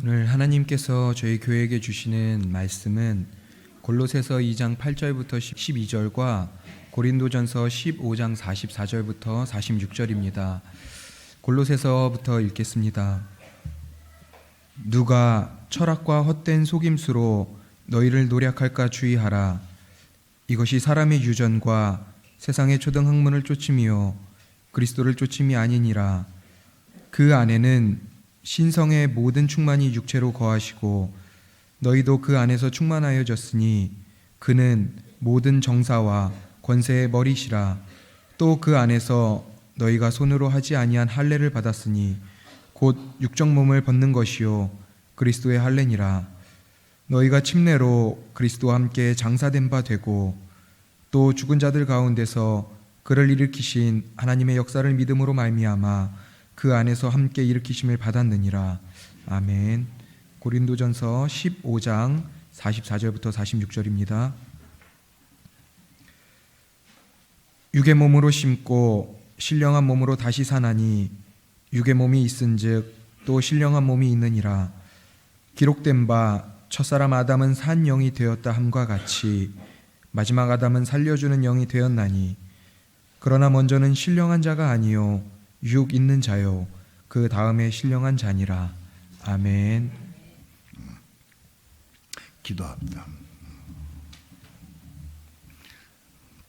오늘 하나님께서 저희 교회에게 주시는 말씀은 골로새서 2장 8절부터 12절과 고린도전서 15장 44절부터 46절입니다. 골로새서부터 읽겠습니다. 누가 철학과 헛된 속임수로 너희를 노략할까 주의하라. 이것이 사람의 유전과 세상의 초등 학문을 쫓음이요 그리스도를 쫓음이 아니니라. 그 안에는 신성의 모든 충만이 육체로 거하시고 너희도 그 안에서 충만하여졌으니 그는 모든 정사와 권세의 머리시라. 또 그 안에서 너희가 손으로 하지 아니한 할례를 받았으니 곧 육적 몸을 벗는 것이요 그리스도의 할례니라. 너희가 침례로 그리스도와 함께 장사된 바 되고 또 죽은 자들 가운데서 그를 일으키신 하나님의 역사를 믿음으로 말미암아 그 안에서 함께 일으키심을 받았느니라. 아멘. 고린도전서 15장 44절부터 46절입니다. 육의 몸으로 심고 신령한 몸으로 다시 사나니 육의 몸이 있은즉 또 신령한 몸이 있느니라. 기록된 바 첫사람 아담은 산 영이 되었다 함과 같이 마지막 아담은 살려주는 영이 되었나니 그러나 먼저는 신령한 자가 아니요 육 있는 자요 그 다음에 신령한 자니라. 아멘. 기도합니다.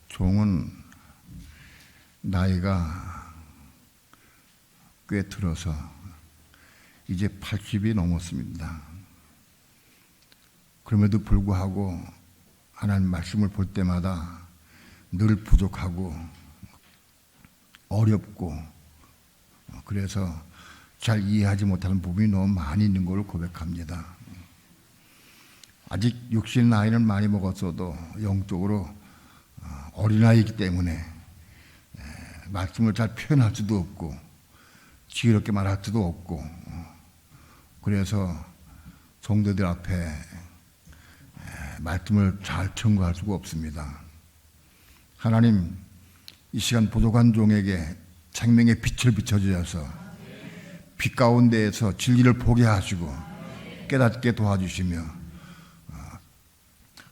종은 나이가 꽤 들어서 이제 80이 넘었습니다. 그럼에도 불구하고 하나님 말씀을 볼 때마다 늘 부족하고 어렵고 그래서 잘 이해하지 못하는 부분이 너무 많이 있는 걸 고백합니다. 아직 육신 나이는 많이 먹었어도 영적으로 어린아이이기 때문에 말씀을 잘 표현할 수도 없고 지혜롭게 말할 수도 없고 그래서 성도들 앞에 말씀을 잘 청구할 수가 없습니다. 하나님, 이 시간 부족한 종에게 생명의 빛을 비춰주셔서 빛 가운데에서 진리를 보게 하시고 깨닫게 도와주시며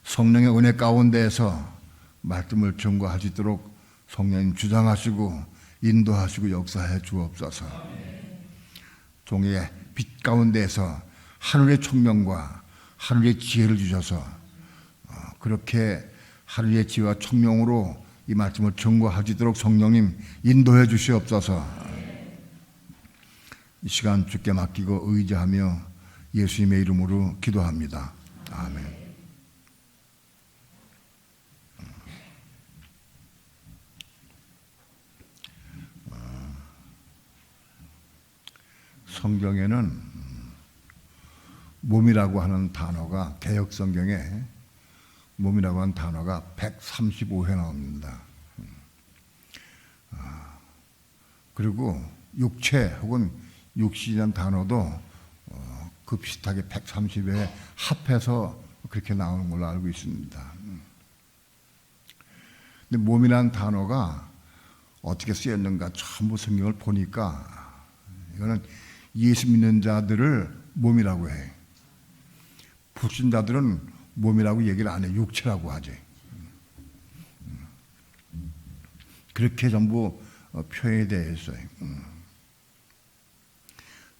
성령의 은혜 가운데에서 말씀을 전거할 수 있도록 성령님 주장하시고 인도하시고 역사해 주옵소서. 종의 빛 가운데에서 하늘의 총명과 하늘의 지혜를 주셔서 그렇게 하늘의 지혜와 총명으로 이 말씀을 전거할 수 있도록 성령님 인도해 주시옵소서. 이 시간 주께 맡기고 의지하며 예수님의 이름으로 기도합니다. 아멘. 성경에는 몸이라고 하는 단어가 개역 성경에 몸이라고 하는 단어가 135회 나옵니다. 그리고 육체 혹은 육신이라는 단어도 그 비슷하게 130회 합해서 그렇게 나오는 걸로 알고 있습니다. 근데 몸이라는 단어가 어떻게 쓰였는가 전부 성경을 보니까 이거는 예수 믿는 자들을 몸이라고 해. 불신자들은 몸이라고 얘기를 안 해. 육체라고 하지. 그렇게 전부 표현이 되어 있어요.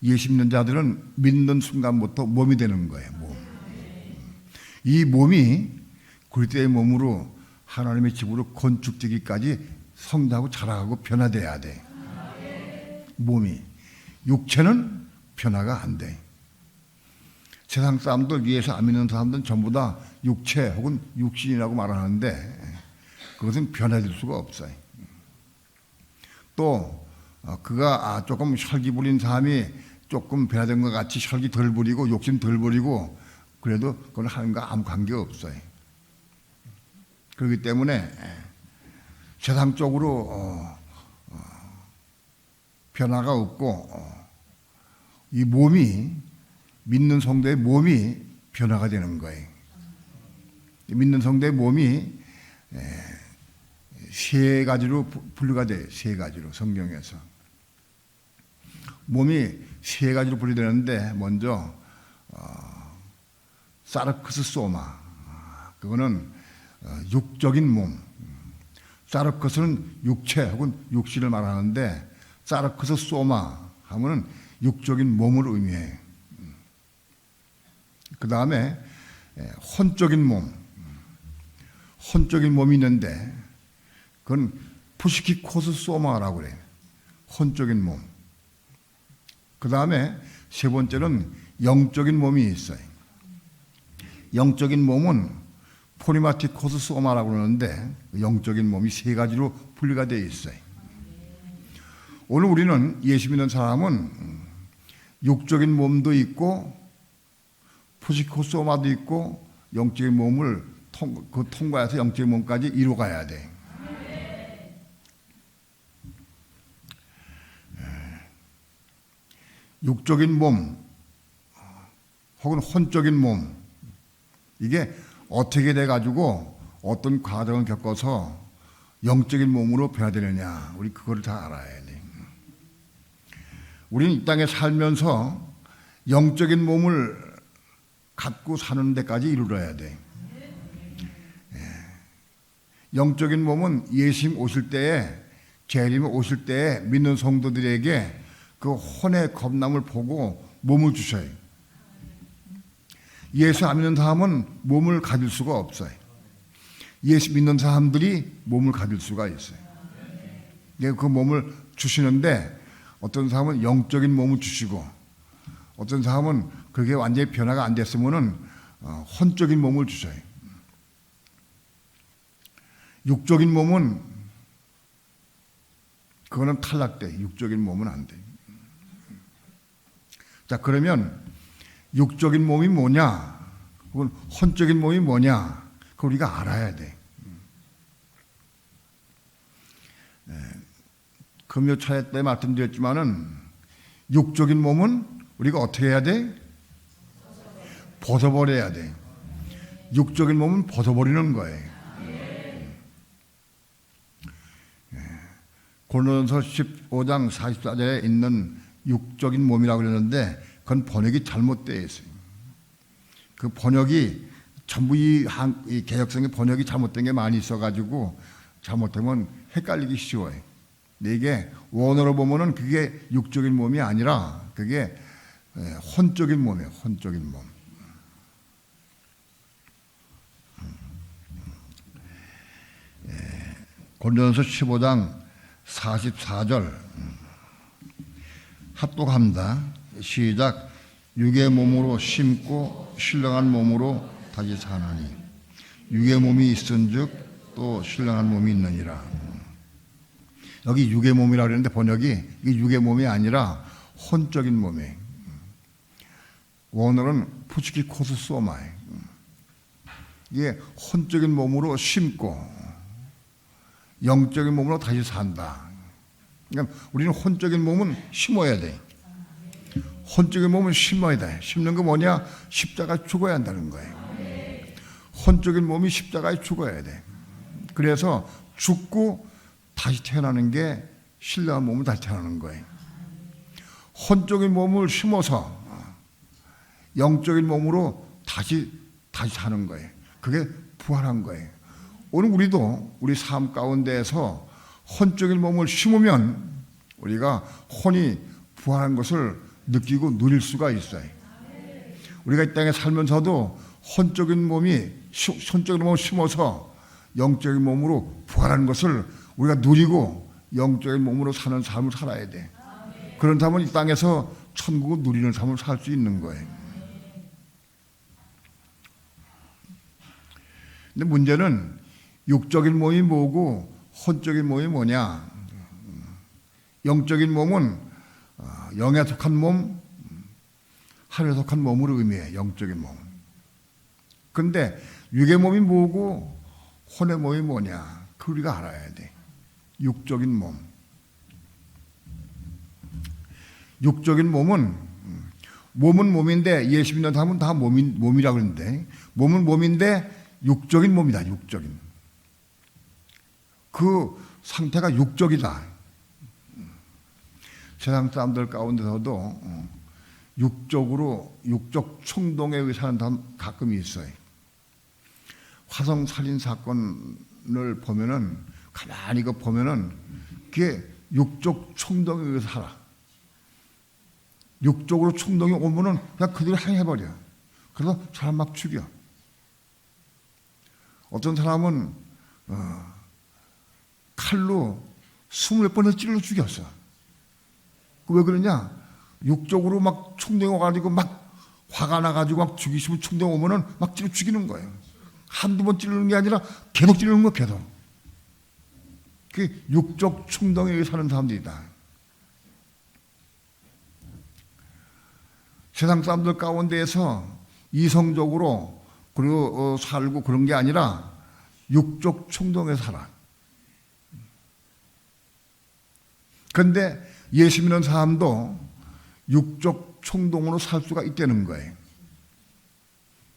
예수 믿는 자들은 믿는 순간부터 몸이 되는 거예요. 몸. 이 몸이 그리스도의 몸으로 하나님의 집으로 건축되기까지 성장하고 자라가고 변화돼야 돼. 몸이. 육체는 변화가 안 돼. 세상 사람들 위해서 안 믿는 사람들은 전부 다 육체 혹은 육신이라고 말하는데 그것은 변화될 수가 없어요. 또 그가 조금 혈기 부린 사람이 조금 변화된 것 같이 혈기 덜 부리고 욕심 덜 부리고 그래도 그건 하나님과 아무 관계가 없어요. 그렇기 때문에 세상적으로 변화가 없고 이 몸이 믿는 성도의 몸이 변화가 되는 거예요. 믿는 성도의 몸이 세 가지로 분류가 돼요. 세 가지로 성경에서 몸이 세 가지로 분류되는데 먼저 사르크스 소마. 그거는 육적인 몸. 사르크스는 육체 혹은 육신을 말하는데 사르크스 소마 하면은 육적인 몸을 의미해요. 그 다음에 혼적인 몸. 혼적인 몸이 있는데 그건 푸시키코스 소마라고 그래요. 혼적인 몸. 그 다음에 세 번째는 영적인 몸이 있어요. 영적인 몸은 포리마티코스 소마라고 그러는데 영적인 몸이 세 가지로 분리가 되어 있어요. 오늘 우리는 예수 믿는 사람은 육적인 몸도 있고 푸시코스 소마도 있고 영적인 몸을 통과해서 영적인 몸까지 이루어가야 돼. 육적인 몸 혹은 혼적인 몸 이게 어떻게 돼가지고 어떤 과정을 겪어서 영적인 몸으로 변화되느냐 우리 그걸 다 알아야 돼. 우리는 이 땅에 살면서 영적인 몸을 갖고 사는 데까지 이르러야 돼. 영적인 몸은 예수님 오실 때에 재림이 오실 때에 믿는 성도들에게 그 혼의 겁남을 보고 몸을 주셔요. 예수 안 믿는 사람은 몸을 가질 수가 없어요. 예수 믿는 사람들이 몸을 가질 수가 있어요. 그 몸을 주시는데 어떤 사람은 영적인 몸을 주시고 어떤 사람은 그게 완전히 변화가 안 됐으면은 혼적인 몸을 주셔요. 육적인 몸은 그거는 탈락돼. 육적인 몸은 안 돼. 자, 그러면 육적인 몸이 뭐냐? 혹은 혼적인 몸이 뭐냐? 그걸 우리가 알아야 돼. 금요 차례 때 말씀드렸지만은 육적인 몸은 우리가 어떻게 해야 돼? 벗어버려야 돼. 육적인 몸은 벗어버리는 거예요. 고린도전서 15장 44절에 있는 육적인 몸이라고 그러는데 그건 번역이 잘못되어 있어요. 그 번역이 전부 이 개혁성의 번역이 잘못된 게 많이 있어가지고 잘못되면 헷갈리기 쉬워요. 근데 이게 원어로 보면은 그게 육적인 몸이 아니라 그게 혼적인 몸이에요. 혼적인 몸. 고린도전서 15장 44절 합독합니다. 시작. 육의 몸으로 심고 신령한 몸으로 다시 사나니 육의 몸이 있은즉 또 신령한 몸이 있느니라. 여기 육의 몸이라고 그러는데 번역이 이게 육의 몸이 아니라 혼적인 몸이에요. 원어는 푸치키코스 소마예요. 이게 혼적인 몸으로 심고 영적인 몸으로 다시 산다. 그러니까 우리는 혼적인 몸은 심어야 돼. 혼적인 몸은 심어야 돼. 심는 거 뭐냐? 십자가에 죽어야 한다는 거예요. 혼적인 몸이 십자가에 죽어야 돼. 그래서 죽고 다시 태어나는 게 신령한 몸을 다시 태어나는 거예요. 혼적인 몸을 심어서 영적인 몸으로 다시 사는 거예요. 그게 부활한 거예요. 오늘 우리도 우리 삶 가운데에서 혼적인 몸을 심으면 우리가 혼이 부활한 것을 느끼고 누릴 수가 있어요. 우리가 이 땅에 살면서도 혼적인 몸을 심어서 영적인 몸으로 부활하는 것을 우리가 누리고 영적인 몸으로 사는 삶을 살아야 돼. 그런 삶은 이 땅에서 천국을 누리는 삶을 살 수 있는 거예요. 근데 문제는 육적인 몸이 뭐고 혼적인 몸이 뭐냐? 영적인 몸은 영에 속한 몸, 하늘에 속한 몸을 의미해. 영적인 몸. 그런데 육의 몸이 뭐고 혼의 몸이 뭐냐? 그걸 우리가 알아야 돼. 육적인 몸. 육적인 몸은 몸인데 예수 믿는 사람은 다 몸이라고 그러는데 몸은 몸인데 육적인 몸이다. 육적인. 그 상태가 육적이다. 세상 사람들 가운데서도 육적 충동에 의해 사는 사람 가끔 있어요. 화성 살인 사건을 보면은 가만히 이거 보면은 그게 육적 충동에 의해서 살아. 육적으로 충동이 오면은 그냥 그대로 행해버려. 그래서 사람 막 죽여. 어떤 사람은 칼로 20번을 찔러 죽였어. 왜 그러냐? 육적으로 막 충동이 와가지고 막 화가 나가지고 막 죽이시면 충동이 오면은 막 찔러 죽이는 거예요. 한두 번 찌르는 게 아니라 계속 찌르는 거 계속. 그 육적 충동에 의해 사는 사람들이다. 세상 사람들 가운데에서 이성적으로 그리고 살고 그런 게 아니라 육적 충동에 살아. 그런데 예수 믿는 사람도 육적 충동으로 살 수가 있다는 거예요.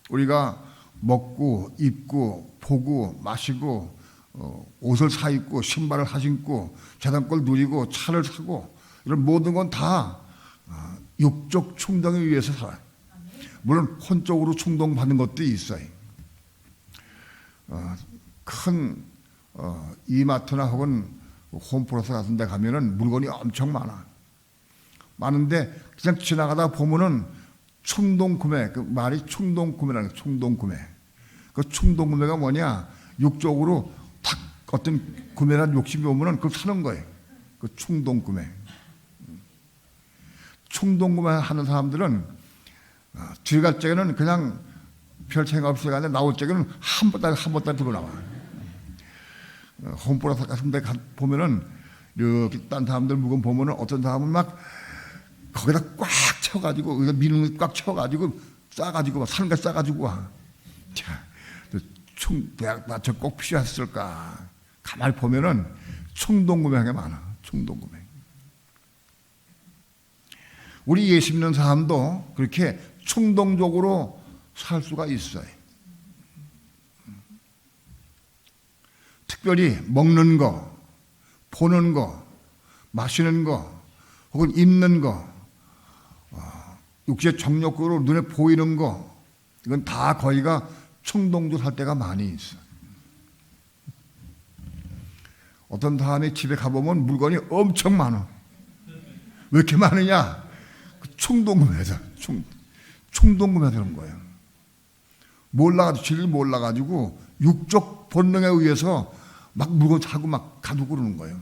우리가 먹고 입고 보고 마시고 옷을 사 입고 신발을 사 신고 재산권을 누리고 차를 사고 이런 모든 건 다 육적 충동에 의해서 살아요. 물론 혼적으로 충동받는 것도 있어요. 큰 이마트나 혹은 홈플러스 같은 데 가면은 물건이 엄청 많아. 많은데 그냥 지나가다 보면은 충동 구매, 그 말이 충동 구매라는 거예요. 충동 구매. 그 충동 구매가 뭐냐? 육적으로 탁 어떤 구매란 욕심이 오면은 그걸 사는 거예요. 그 충동 구매. 충동 구매하는 사람들은 들어갈 적에는 그냥 별 생각 없이 가는데 나올 적에는 한 번 들고 나와. 홈플러스 같은 데 보면은 이렇게 딴 사람들 물건 보면은 어떤 사람은 막 거기다 꽉 채워가지고 여기다 미는 꽉 채워가지고 싸가지고 막 사는 거 싸가지고 와. 자, 나 저 꼭 필요했을까? 가만히 보면은 충동 구매하는 게 많아. 충동 구매. 우리 예수 믿는 사람도 그렇게 충동적으로 살 수가 있어요. 특별히 먹는 거, 보는 거, 마시는 거, 혹은 입는 거, 육체 정욕으로 눈에 보이는 거, 이건 다 거의가 충동적으로 할 때가 많이 있어. 어떤 사람의 집에 가보면 물건이 엄청 많아. 왜 이렇게 많으냐? 충동구매다. 충동구매 되는 거예요. 진리를 몰라가지고 육적 본능에 의해서 막 물건 사고 막 가두고 그러는 거예요.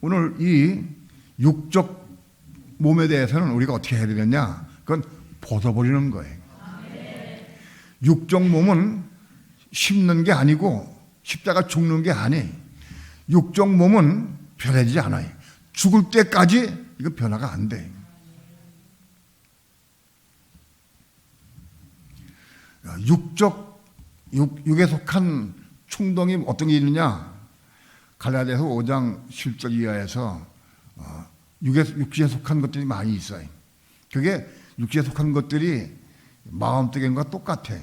오늘 이 육적 몸에 대해서는 우리가 어떻게 해야 되느냐? 그건 벗어버리는 거예요. 육적 몸은 심는 게 아니고 십자가 죽는 게 아니. 육적 몸은 변하지 않아요. 죽을 때까지 이거 변화가 안 돼. 육에 속한 충동이 어떤 게 있느냐? 갈라디아서 5장 10절 이하에서 육지에 속한 것들이 많이 있어요. 그게 육지에 속한 것들이 마음속인과 똑같아.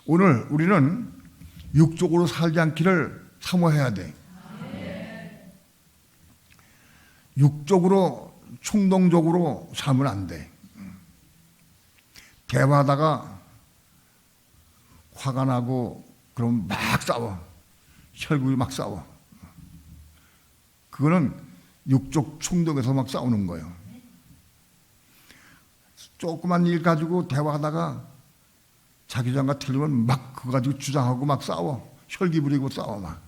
오늘 우리는 육적으로 살지 않기를 사모해야 돼. 육적으로 충동적으로 살면 안 돼. 대화하다가 화가 나고 그럼 막 싸워. 혈구이 막 싸워. 그거는 육적 충동에서 막 싸우는 거예요. 조그만 일 가지고 대화하다가 자기 주장과 틀리면 막 그거 가지고 주장하고 막 싸워. 혈기 부리고 싸워 막.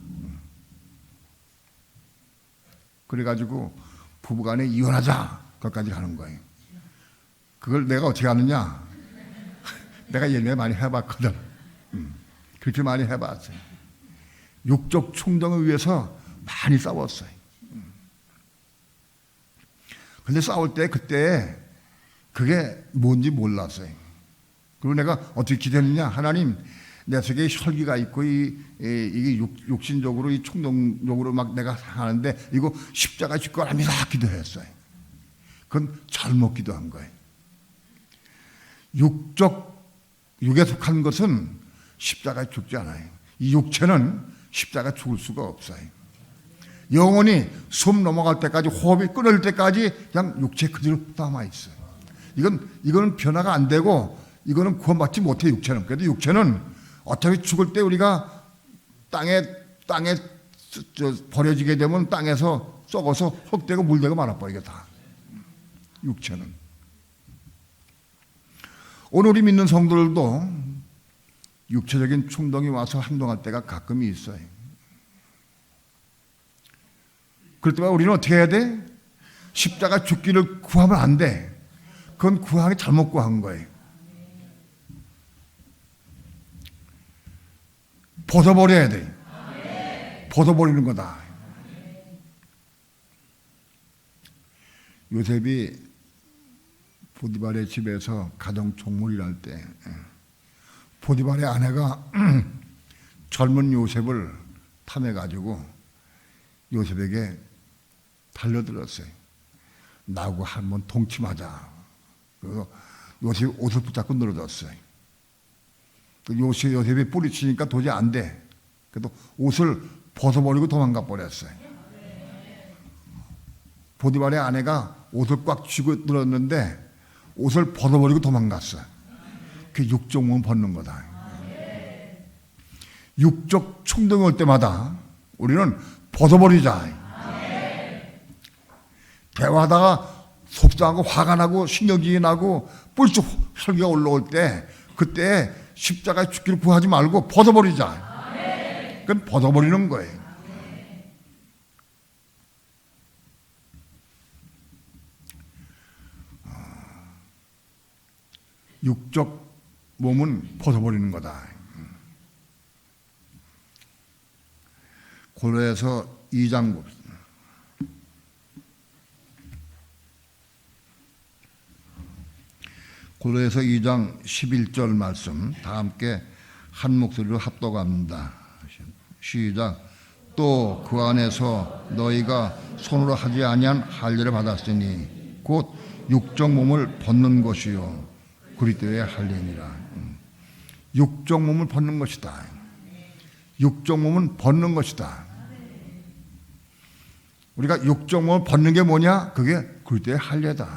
그래가지고 부부간에 이혼하자. 거기까지 가는 거예요. 그걸 내가 어떻게 하느냐? 내가 예전에 많이 해봤거든. 그렇게 많이 해봤어요. 육적 충동을 위해서 많이 싸웠어요. 근데 싸울 때 그때 그게 뭔지 몰랐어요. 그리고 내가 어떻게 기도했느냐? 하나님, 내 속에 혈기가 있고 이게 육신적으로 이 충동적으로 막 내가 하는데 이거 십자가 질 거랍니다. 기도했어요. 그건 잘못 기도한 거예요. 육에 속한 것은 십자가에 죽지 않아요. 이 육체는 십자가 죽을 수가 없어요. 영원히 숨 넘어갈 때까지, 호흡이 끊을 때까지 그냥 육체 그대로 남아있어요. 이거는 변화가 안 되고, 이거는 구원받지 못해, 육체는. 그래도 육체는 어차피 죽을 때 우리가 땅에 버려지게 되면 땅에서 썩어서 흙되고 물되고 말아버리게 다. 육체는. 오늘 우리 믿는 성도들도 육체적인 충동이 와서 행동할 때가 가끔 있어요. 그럴 때마다 우리는 어떻게 해야 돼? 십자가 죽기를 구하면 안 돼. 그건 구하기 잘못 구한 거예요. 벗어버려야 돼. 벗어버리는 거다. 요셉이 보디발의 집에서 가정 총무를 할 때 보디발의 아내가 젊은 요셉을 탐해가지고 요셉에게 달려들었어요. 나하고 한번 동침하자. 그래서 요셉이 옷을 붙잡고 늘어졌어요. 요셉이 뿌리치니까 도저히 안 돼. 그래도 옷을 벗어버리고 도망가 버렸어요. 보디발의 아내가 옷을 꽉 쥐고 늘었는데 옷을 벗어버리고 도망갔어요. 그게 육적 몸을 벗는 거다. 육적 충동이 올 때마다 우리는 벗어버리자. 대화하다가 속상하고 화가 나고 신경질이 나고 뿔쩍 혈기가 올라올 때 그때 십자가에 죽기를 구하지 말고 벗어버리자. 그건 벗어버리는 거예요. 육적 몸은 벗어버리는 거다. 고린도서 2장 봅시다. 고린도서 2장 11절 말씀 다 함께 한 목소리로 합독합니다. 시작. 또 그 안에서 너희가 손으로 하지 아니한 할례를 받았으니 곧 육적 몸을 벗는 것이요 그리스도의 할례니라. 육적 몸을 벗는 것이다. 육적 몸은 벗는 것이다. 우리가 육적 몸을 벗는 게 뭐냐? 그게 그리스도의 할례다.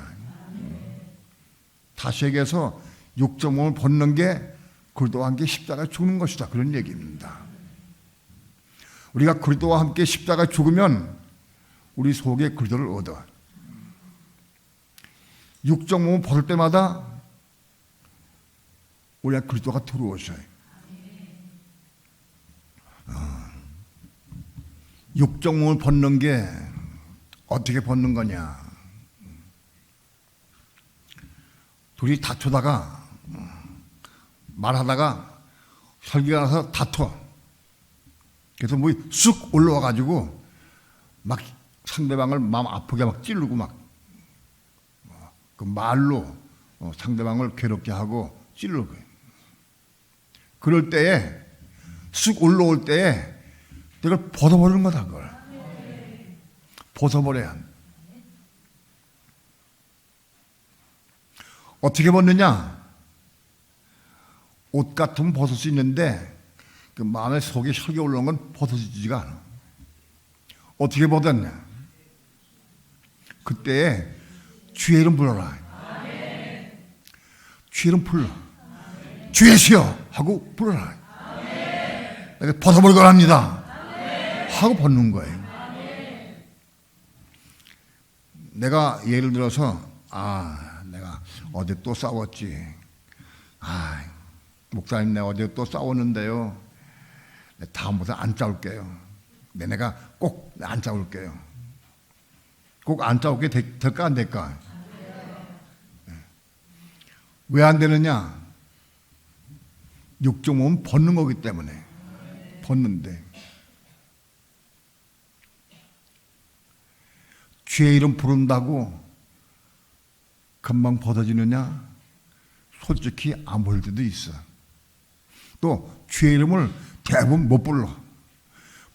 다시 얘기해서 육적 몸을 벗는 게 그리스도와 함께 십자가에 죽는 것이다. 그런 얘기입니다. 우리가 그리스도와 함께 십자가에 죽으면 우리 속에 그리스도를 얻어. 육적 몸을 벗을 때마다 우리가 그리스도가 들어오셔요. 육적 몸을 벗는 게 어떻게 벗는 거냐? 둘이 다투다가 말하다가 혈기가 나서 다퉈. 그래서 뭐 쑥 올라와 가지고 막 상대방을 마음 아프게 막 찌르고 막 그 말로 상대방을 괴롭게 하고 찌르고. 그럴 때에 쑥 올라올 때에 이걸 벗어버리는 거다. 그걸 벗어버려야 한다. 어떻게 벗느냐? 옷 같으면 벗을 수 있는데 그 마음의 속에 혈기 올라오는 건 벗어지지가 않아. 어떻게 벗었냐? 그때 주의 이름 불러라. 주의 이름 불러. 주의시여 하고 불러라. 벗어버리고 합니다. 하고 벗는 거예요. 내가 예를 들어서 내가 어제 또 싸웠지. 목사님 내가 어제 또 싸웠는데요. 다음부터 안 싸울게요. 내가 꼭 안 싸울게요. 꼭 안 싸울게 될까 안 될까? 왜 안 되느냐? 육적 몸은 벗는 거기 때문에. 벗는데 주의 이름 부른다고 금방 벗어지느냐? 솔직히 안 보일 때도 있어. 또 주의 이름을 대부분 못 불러.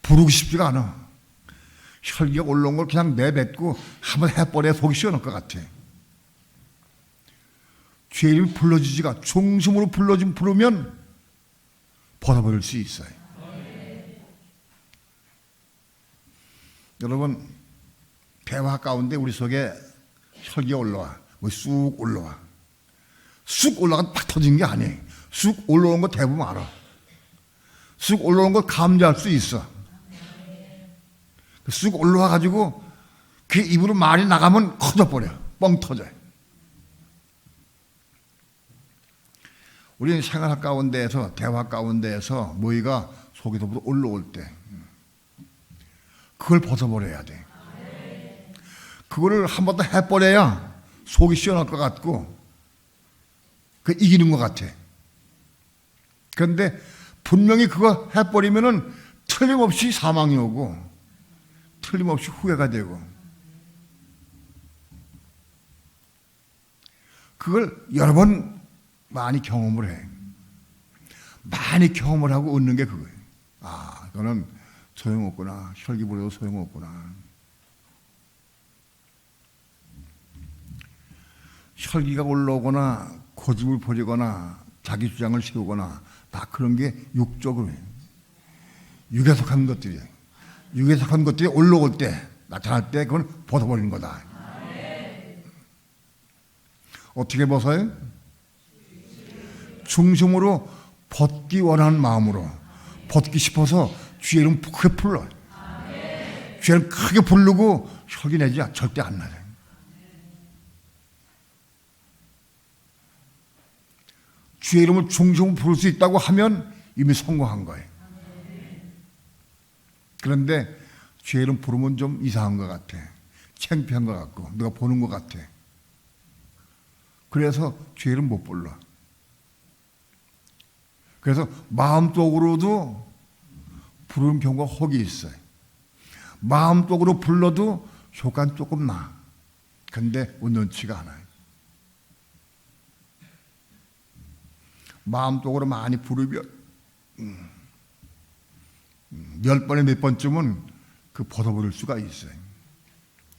부르고 싶지가 않아. 혈기가 올라온 걸 그냥 내뱉고 한번 해버려야 속이 시원할 것 같아. 주의 이름이 불러지지가 중심으로 부르면 벗어버릴 수 있어요. 여러분, 대화 가운데 우리 속에 혈기가 올라와. 쑥 올라와. 쑥 올라가 팍 터진 게 아니에요. 쑥 올라오는 거 대부분 알아. 쑥 올라오는 거 감지할 수 있어. 쑥 올라와가지고 그 입으로 말이 나가면 커져버려. 뻥 터져요. 우리는 생활 가운데에서, 대화 가운데에서 뭐가 속에서부터 올라올 때 그걸 벗어버려야 돼. 그거를 한 번 더 해버려야 속이 시원할 것 같고 그 이기는 것 같아. 그런데 분명히 그거 해버리면은 틀림없이 사망이 오고 틀림없이 후회가 되고 그걸 여러 번 많이 경험을 해. 많이 경험을 하고 얻는 게 그거예요. 아, 이거는 소용없구나. 혈기 부려도 소용없구나. 혈기가 올라오거나 고집을 부리거나 자기 주장을 세우거나 다 그런 게 육적으로 해요. 육에 속한 것들이에요. 육에 속한 것들이 올라올 때, 나타날 때 그건 벗어버리는 거다. 어떻게 벗어요? 중심으로 벗기 원하는 마음으로 벗기 싶어서 주의 이름 크게 불러요. 주의 이름 크게 부르고 혈기 내지 절대 안 나요. 주의 이름을 중심으로 부를 수 있다고 하면 이미 성공한 거예요. 그런데 주의 이름 부르면 좀 이상한 것 같아. 창피한 것 같고 누가 보는 것 같아. 그래서 주의 이름 못 불러. 그래서 마음속으로도 부르는 경우가 혹이 있어요. 마음속으로 불러도 효과는 조금 나. 근데 온전치가 않아요. 마음속으로 많이 부르면 10번에 몇 번쯤은 그 벗어버릴 수가 있어요.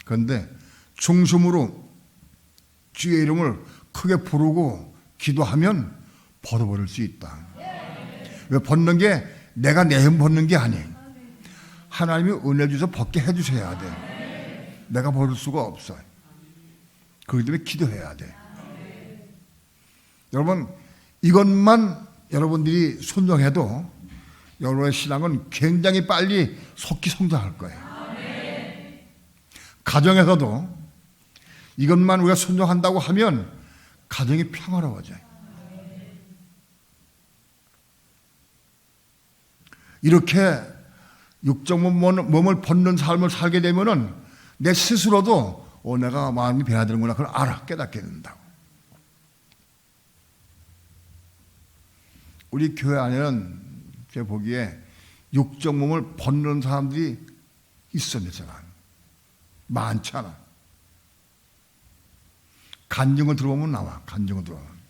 그런데 중심으로 주의 이름을 크게 부르고 기도하면 벗어버릴 수 있다. 왜 벗는 게 내가 내 힘 벗는 게 아니에요. 하나님이 은혜 주셔서 벗게 해주셔야 돼. 내가 벗을 수가 없어요. 그렇기 때문에 기도해야 돼. 여러분, 이것만 여러분들이 순종해도 여러분의 신앙은 굉장히 빨리 속히 성장할 거예요. 가정에서도 이것만 우리가 순종한다고 하면 가정이 평화로워져요. 이렇게 육적 몸을 벗는 삶을 살게 되면은 내 스스로도 내가 마음이 변해야 되는구나 그걸 알아, 깨닫게 된다고. 우리 교회 안에는 제가 보기에 육적 몸을 벗는 사람들이 있어, 몇 사람. 많잖아. 간증을 들어보면 나와, 간증을 들어보면.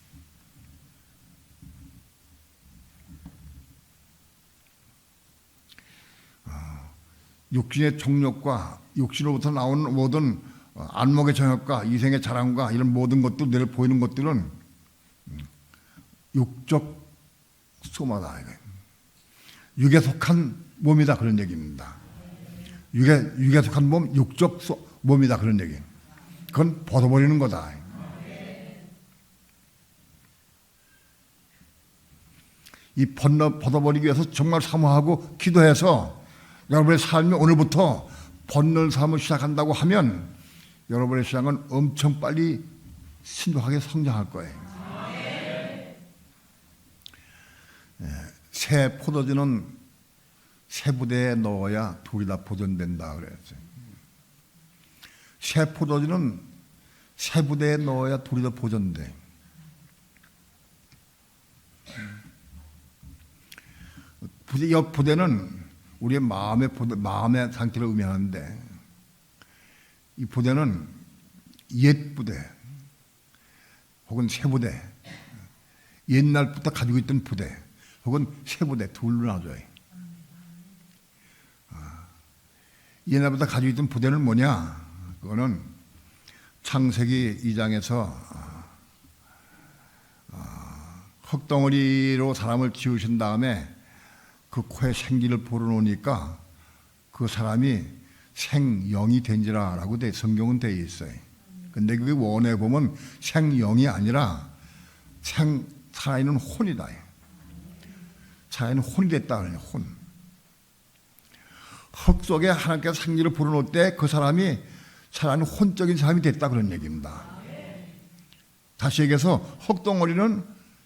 육신의 정욕과 육신으로부터 나오는 모든 안목의 정욕과 이생의 자랑과 이런 모든 것들, 내를 보이는 것들은 육적 소마다. 육에 속한 몸이다 그런 얘기입니다. 육에 속한 몸, 육적 몸이다 그런 얘기. 그건 벗어버리는 거다. 이 벗어버리기 위해서 정말 사모하고 기도해서 여러분의 삶이 오늘부터 벗는 삶을 시작한다고 하면 여러분의 신앙은 엄청 빨리 신속하게 성장할 거예요. 새 포도주는 새 부대에 넣어야 둘이 다 보존된다 그랬어요. 새 포도주는 새 부대에 넣어야 둘이 다 보존돼. 옆 부대는 우리의 마음의 상태를 의미하는데 이 부대는 옛 부대 혹은 새 부대, 옛날부터 가지고 있던 부대 혹은 새 부대 둘로 나눠져요. 옛날부터 가지고 있던 부대는 뭐냐? 그거는 창세기 2장에서 흙덩어리로 사람을 지으신 다음에 그 코에 생기를 불어넣으니까 그 사람이 생영이 된지라라고 성경은 되어 있어요. 근데 그게 원에 보면 생영이 아니라 살아있는 혼이다. 살아있는 혼이 됐다 그래요. 혼. 흙 속에 하나님께서 생기를 불어넣을 때 그 사람이 살아있는 혼적인 사람이 됐다 그런 얘기입니다. 다시 얘기해서 흙덩어리는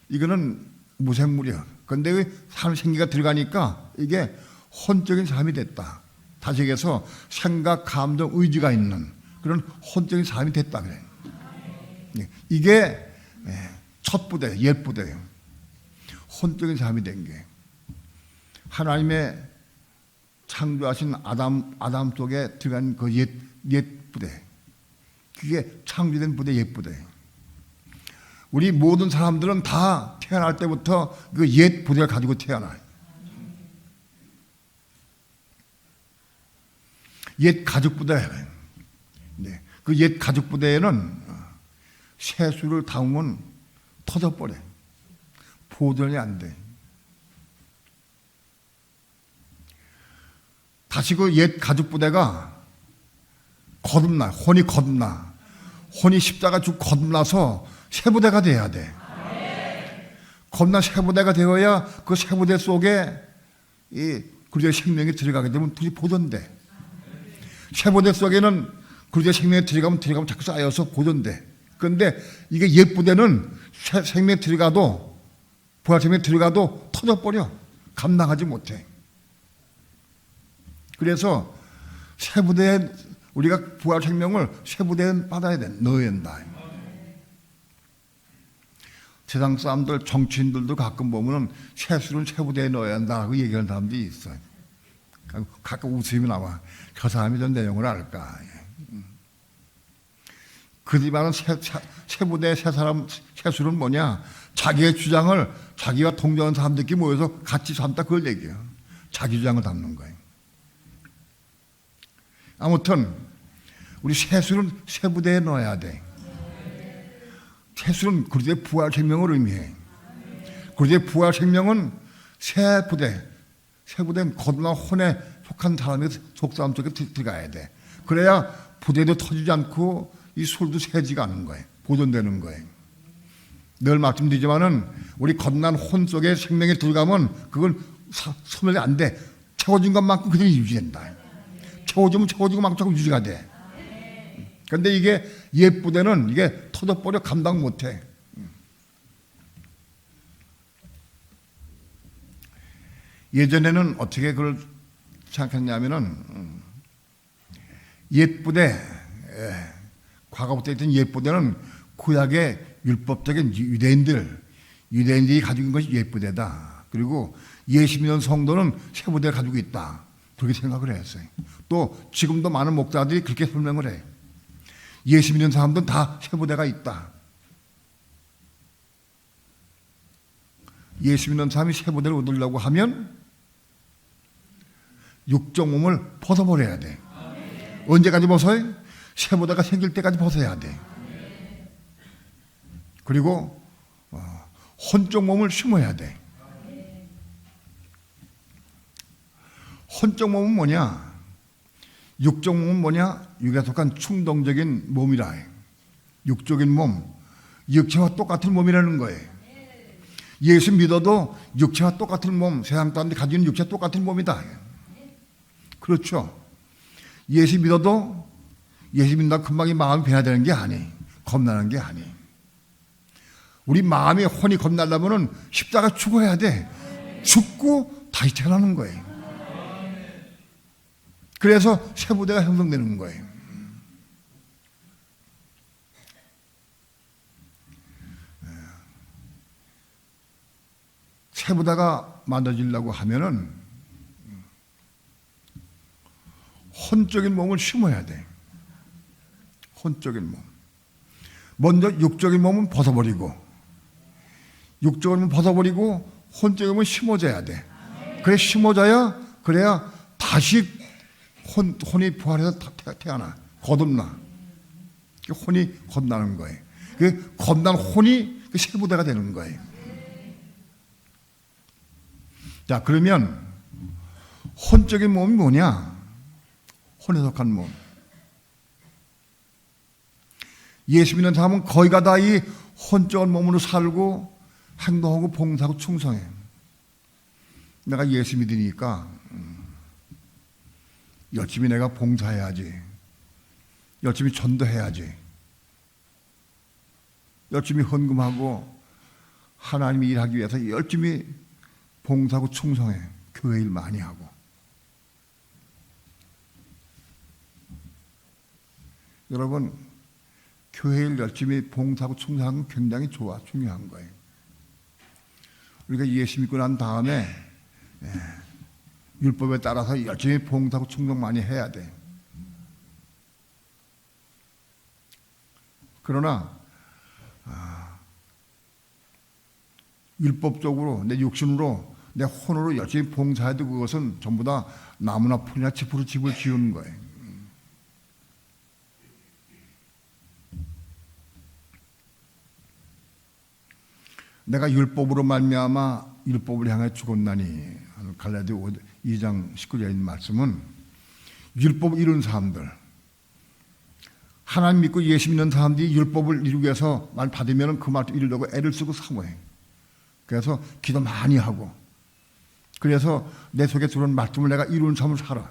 이거는 무생물이야. 그런데 사람 생기가 들어가니까 이게 혼적인 사람이 됐다. 다시 얘기해서 생각, 감정, 의지가 있는 그런 혼적인 사람이 됐다 그래. 이게 첫 부대예요. 옛 부대예요. 혼적인 사람이 된 게 하나님의 창조하신 아담 속에 들어간 그 옛 부대. 그게 창조된 부대, 옛 부대. 우리 모든 사람들은 다 태어날 때부터 그 옛 부대를 가지고 태어나요. 옛 가죽 부대. 네. 그 옛 가죽 부대에는 세수를 닿으면 터져버려. 보존이 안 돼. 다시 그 옛 가죽 부대가 거듭나, 혼이 거듭나. 혼이 십자가 죽고 거듭나서 새 부대가 돼야 돼. 거듭난 새 부대가 되어야 그 새 부대 속에 이 그리스도의 생명이 들어가게 되면 둘이 보존돼. 새 부대 속에는 그리스도의 생명이 들어가면 자꾸 쌓여서 보존돼. 그런데 이게 옛 부대는 생명이 들어가도 부활 생명이 들어가도 터져버려. 감당하지 못해. 그래서 새 부대에 우리가 부활 생명을 새 부대에 받아야 돼. 넣어야 된다. 세상 사람들, 정치인들도 가끔 보면은 세수를 새 부대에 넣어야 한다고 얘기하는 사람들이 있어요. 가끔 웃음이 나와. 저 사람이 저 내용을 알까. 그들이 말하는 새 부대의 세수는 뭐냐? 자기의 주장을 자기가 동조하는 사람들끼리 모여서 같이 삼다 그걸 얘기해요. 자기 주장을 담는 거예요. 아무튼 우리 세수는 새 부대에 넣어야 돼. 세수는 그리스도의 부활 생명을 의미해. 그리스도의 부활 생명은 새 부대는 거듭난 혼에 속한 사람의 속사람 속에 들어가야 돼. 그래야 부대도 터지지 않고 이 술도 새지가 않는 거예요. 보존되는 거예요. 늘 말씀드리지만은 우리 거듭난 혼 속에 생명이 들어가면 그건 소멸이 안 돼. 채워진 것만큼 그대로 유지된다. 채워지고 막 자꾸 유지가 돼. 그런데 이게 옛 부대는 이게 터져버려 감당 못해. 예전에는 어떻게 그걸 생각했냐면은 옛 부대, 과거부터 있던 옛 부대는 구약의 율법적인 유대인들이 가지고 있는 것이 옛 부대다. 그리고 예수 믿는 성도는 새 부대를 가지고 있다. 그렇게 생각을 했어요. 또 지금도 많은 목사들이 그렇게 설명을 해. 예수 믿는 사람들은 다 새 부대가 있다. 예수 믿는 사람이 새 부대를 얻으려고 하면 육적 몸을 벗어버려야 돼. 언제까지 벗어요? 새 부대가 생길 때까지 벗어야 돼. 그리고 혼적 몸을 심어야 돼. 혼적 몸은 뭐냐? 육적 몸은 뭐냐? 육에 속한 충동적인 몸이라 해. 육적인 몸, 육체와 똑같은 몸이라는 거예요. 예수 믿어도 육체와 똑같은 몸, 세상 사람들이 가지고 있는 육체와 똑같은 몸이다. 그렇죠? 예수 믿어도 예수 믿는다고 금방 이 마음이 변화되는 게 아니, 겁나는 게 아니. 우리 마음의 혼이 겁나려면 십자가 죽어야 돼. 죽고 다시 태어나는 거예요. 그래서 새 부대가 형성되는 거예요. 새 부대가 만들어지려고 하면은 혼적인 몸을 심어야 돼. 혼적인 몸. 먼저 육적인 몸은 벗어버리고, 혼적인 몸은 심어져야 돼. 그래 그래야 다시 혼이 부활해서 태어나. 거듭나. 혼이 거듭나는 거예요. 그 거듭난 혼이 새 부대가 되는 거예요. 자, 그러면 혼적인 몸이 뭐냐? 혼에 속한 몸. 예수 믿는 사람은 거의가 다 이 혼적인 몸으로 살고 행동하고 봉사하고 충성해. 내가 예수 믿으니까 열심히 내가 봉사해야지. 열심히 전도해야지. 열심히 헌금하고 하나님이 일하기 위해서 열심히 봉사하고 충성해. 교회 일 많이 하고. 여러분, 교회 일 열심히 봉사하고 충성하는 건 굉장히 좋아, 중요한 거예요. 우리가 예수 믿고 난 다음에 율법에 따라서 열심히 봉사하고 충성 많이 해야 돼. 그러나 율법적으로 내 육신으로 내 혼으로 열심히 봉사해도 그것은 전부 다 나무나 풀이나 짚으로 집을 지우는 거예요. 내가 율법으로 말미암아 율법을 향해 죽었나니, 갈라디아 2장 19절에 있는 말씀은 율법을 이룬 사람들, 하나님 믿고 예수 믿는 사람들이 율법을 이루기 위해서 말 받으면 그 말을 이루려고 애를 쓰고 사모해. 그래서 기도 많이 하고, 그래서 내 속에 들어온 말씀을 내가 이루는 삶을 살아.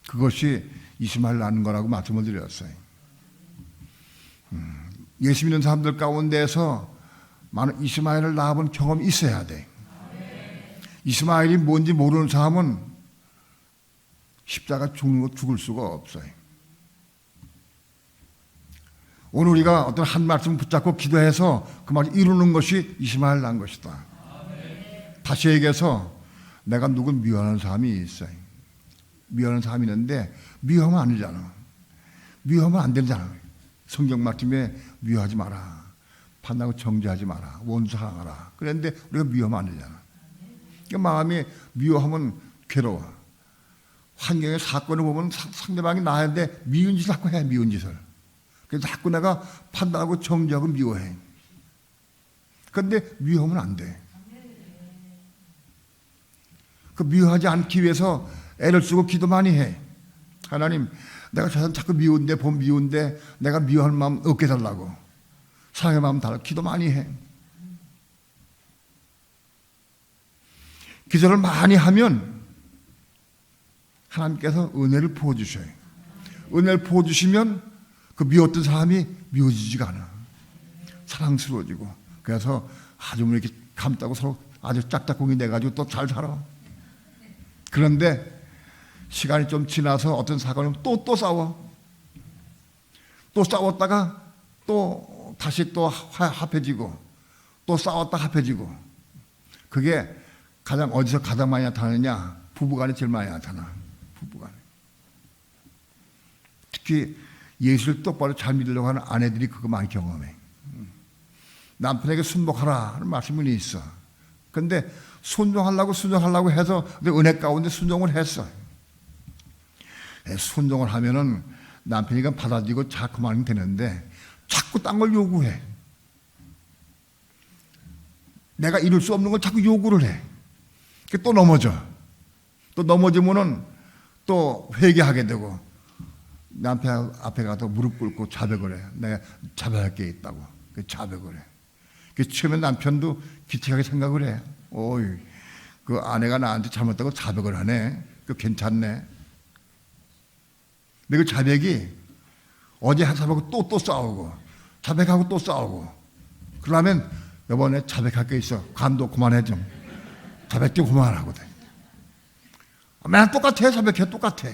그것이 이스마엘 낳는 거라고 말씀을 드렸어요. 예수 믿는 사람들 가운데서 많은 이스마엘을 낳아본 경험이 있어야 돼. 이스마엘이 뭔지 모르는 사람은 십자가 죽을 수가 없어요. 오늘 우리가 어떤 한 말씀 붙잡고 기도해서 그 말을 이루는 것이 이스마엘 낳은 것이다. 다시 얘기해서 내가 누굴 미워하는 사람이 있어요. 미워하는 사람이 있는데 미워하면 안 되잖아. 미워하면 안 되잖아. 성경 말씀에 미워하지 마라. 판단하고 정죄하지 마라. 원수 사랑하라. 그런데 우리가 미워하면 안 되잖아. 그러니까 마음이 미워하면 괴로워. 환경의 사건을 보면 상대방이 나한테 미운 짓을 자꾸 해. 미운 짓을. 그래서 자꾸 내가 판단하고 정죄하고 미워해. 그런데 미워하면 안 돼. 그 미워하지 않기 위해서 애를 쓰고 기도 많이 해. 하나님, 내가 저 사람 자꾸 미운데, 보면 미운데 내가 미워할 마음 없게 해달라고. 사랑의 마음 달라고 기도 많이 해. 기도를 많이 하면 하나님께서 은혜를 부어주셔요. 은혜를 부어주시면 그 미웠던 사람이 미워지지가 않아. 사랑스러워지고. 그래서 아주 이렇게 감싸고 서로 아주 짝짝꿍이 돼가지고 또 잘 살아. 그런데 시간이 좀 지나서 어떤 사건이 또 싸워. 또 싸웠다가 또 다시 또 합해지고, 또 싸웠다 합해지고. 그게 어디서 가장 많이 나타나느냐? 부부간에 제일 많이 나타나. 부부간에. 특히 예수를 똑바로 잘 믿으려고 하는 아내들이 그거 많이 경험해. 남편에게 순복하라 하는 말씀이 있어. 그런데 순종하려고 해서 은혜 가운데 순종을 했어. 순종을 하면은 남편이 받아들이고 자꾸만 되는데 자꾸 딴 걸 요구해. 내가 이룰 수 없는 걸 자꾸 요구를 해. 또 넘어져. 또 넘어지면은 또 회개하게 되고 남편 앞에 가서 무릎 꿇고 자백을 해. 내가 자백할 게 있다고. 자백을 해. 처음에 남편도 기특하게 생각을 해. 오이, 그 아내가 나한테 잘못했다고 자백을 하네. 그 괜찮네. 근데 그 자백이 어제 한 사람하고 또 싸우고, 자백하고 또 싸우고, 그러면 이번에 자백할 게 있어. 감독 그만해 좀. 자백 좀 그만하고 돼. 맨날 똑같아. 자백해 똑같아.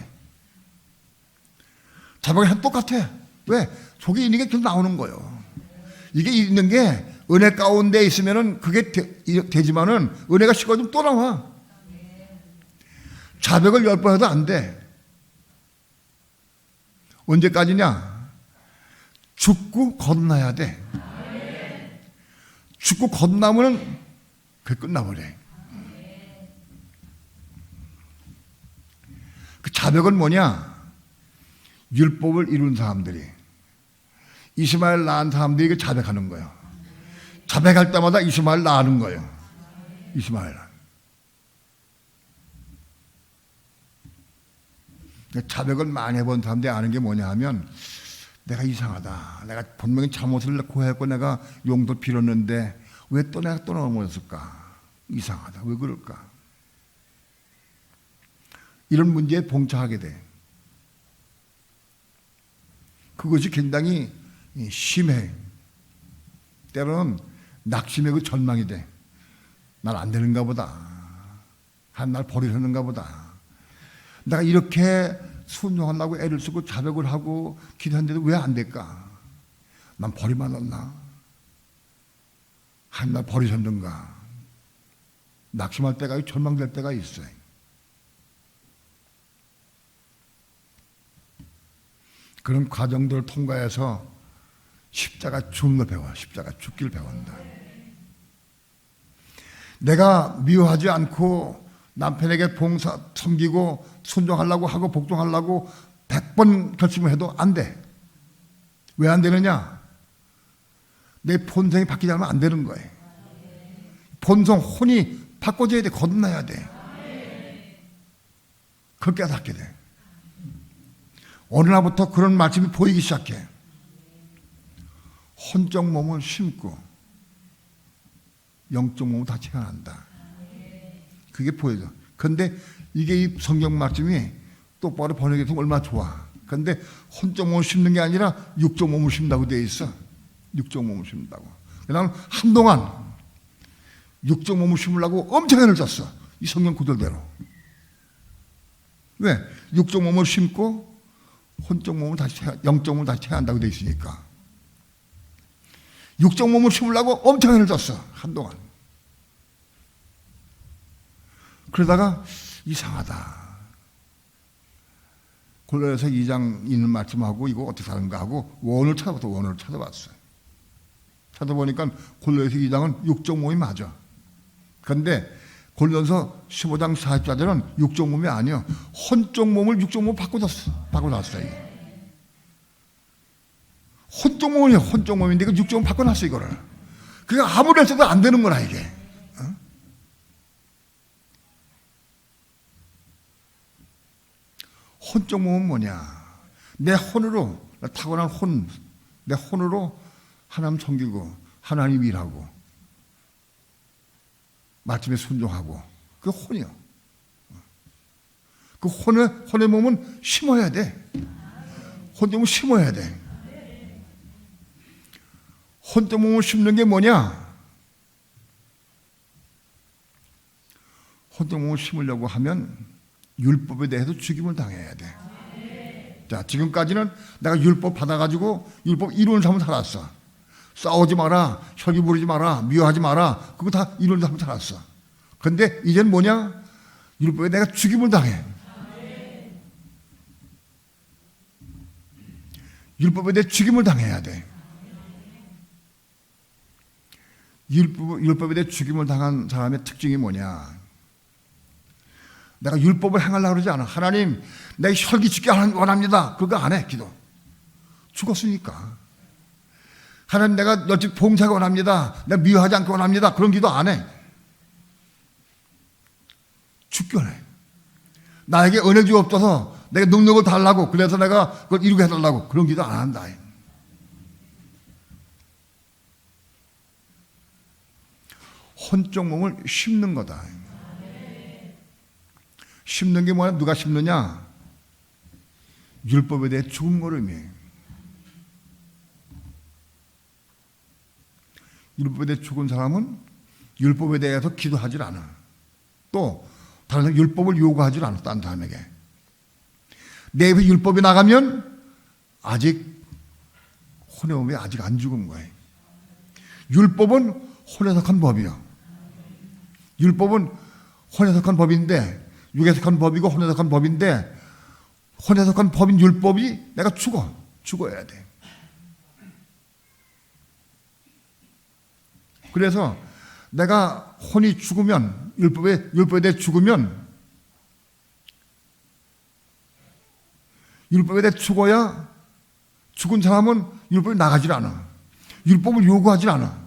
자백해 똑같아. 왜? 속에 있는 게 계속 나오는 거예요. 이게 있는 게 은혜 가운데 있으면은 그게 되지만은 은혜가 식어지면 또 나와. 자백을 10번 해도 안 돼. 언제까지냐? 죽고 거듭나야 돼. 죽고 거듭나면은 그게 끝나버려. 그 자백은 뭐냐? 율법을 이룬 사람들이, 이스마엘 낳은 사람들이 그 자백하는 거예요. 자백할 때마다 이스마엘 낳는 거예요. 이스마엘. 자백을 많이 해본 사람들이 아는 게 뭐냐 하면 내가 이상하다. 내가 분명히 잘못을 고했고 내가 용도 빌었는데 왜 또 내가 또 넘어졌을까? 이상하다. 왜 그럴까? 이런 문제에 봉착하게 돼. 그것이 굉장히 심해. 때로는 낙심의 그 절망이 돼. 난 안 되는가 보다. 한 날 버리셨는가 보다. 내가 이렇게 순종하려고 애를 쓰고 자백을 하고 기도했는데도 왜 안 될까? 난 버림받았나? 한 날 버리셨는가? 낙심할 때가 있고 절망될 때가 있어요. 그런 과정들을 통과해서 십자가 죽는 걸 배워. 십자가 죽기를 배운다. 내가 미워하지 않고 남편에게 봉사, 섬기고 순종하려고 하고 복종하려고 100번 결심을 해도 안 돼. 왜 안 되느냐? 내 본성이 바뀌지 않으면 안 되는 거예요. 본성, 혼이 바꿔져야 돼. 거듭나야 돼. 그걸 깨닫게 돼. 어느 날부터 그런 말씀이 보이기 시작해. 혼적 몸을 심고 영적 몸을 다 채워난다. 그게 보여져. 그런데 이게 이 성경 말씀이 똑바로 번역해서 얼마나 좋아. 그런데 혼적 몸을 심는 게 아니라 육적 몸을 심는다고 되어 있어. 육적 몸을 심는다고. 나는 한동안 육적 몸을 심으려고 엄청 애를 썼어. 이 성경 구절대로. 왜? 육적 몸을 심고 혼적 몸을 다시 영적 몸을 다시 채워난다고 되어 있으니까. 육적 몸을 심으려고 엄청 애를 썼어. 한동안. 그러다가 이상하다. 골로새서 2장 있는 말씀하고 이거 어떻게 사는가 하고 원어를 찾아봤어요. 찾아보니까 골로새서 2장은 육적 몸이 맞아. 그런데 골로새서 15장 44절은 육적 몸이 아니야. 혼적 몸을 육적 몸으로 바꿔놨어요. 혼적 몸이야. 혼적 몸인데 그 육적 몸 바꿔놨어 이거를. 그게 아무리 했어도 안 되는 거라 이게. 어? 혼적 몸은 뭐냐? 내 혼으로 타고난 혼, 내 혼으로 하나님 섬기고 하나님 일하고 말씀에 순종하고 그 혼이요. 그 혼의 몸은 심어야 돼. 혼적 몸을 심어야 돼. 혼적 몸을 심는 게 뭐냐? 혼적 몸을 심으려고 하면 율법에 대해서 죽임을 당해야 돼. 자, 지금까지는 내가 율법 받아가지고 율법 이루는 삶을 살았어. 싸우지 마라, 혈기 부리지 마라, 미워하지 마라. 그거 다 이루는 삶을 살았어. 근데 이제는 뭐냐? 율법에 내가 죽임을 당해. 율법에 대해 죽임을 당해야 돼. 율법에 대해 죽임을 당한 사람의 특징이 뭐냐? 내가 율법을 행하려고 그러지 않아. 하나님, 내가 혈기 죽게 원합니다. 그거 안 해, 기도. 죽었으니까. 하나님, 내가 열심 봉사가 원합니다. 내가 미워하지 않고 원합니다. 그런 기도 안 해. 죽게 원해. 나에게 은혜 주옵소서. 내가 능력을 달라고. 그래서 내가 그걸 이루게 해달라고. 그런 기도 안 한다. 혼적 몸을 심는 거다. 심는 게 뭐냐? 누가 심느냐? 율법에 대해 죽은 걸음이에요. 율법에 대해 죽은 사람은 율법에 대해서 기도하지 않아. 또 다른 사람 율법을 요구하지 않아. 딴 사람에게. 내 입에 율법이 나가면 아직 혼의 몸이 아직 안 죽은 거예요. 율법은 혼에 속한 법이요. 율법은 혼에 속한 법인데 육에 속한 법이고 혼에 속한 법인데 혼에 속한 법인 율법이 내가 죽어야 돼. 그래서 내가 혼이 죽으면 율법에 대해 죽으면 율법에 대해 죽어야 죽은 사람은 율법이 나가질 않아. 율법을 요구하질 않아.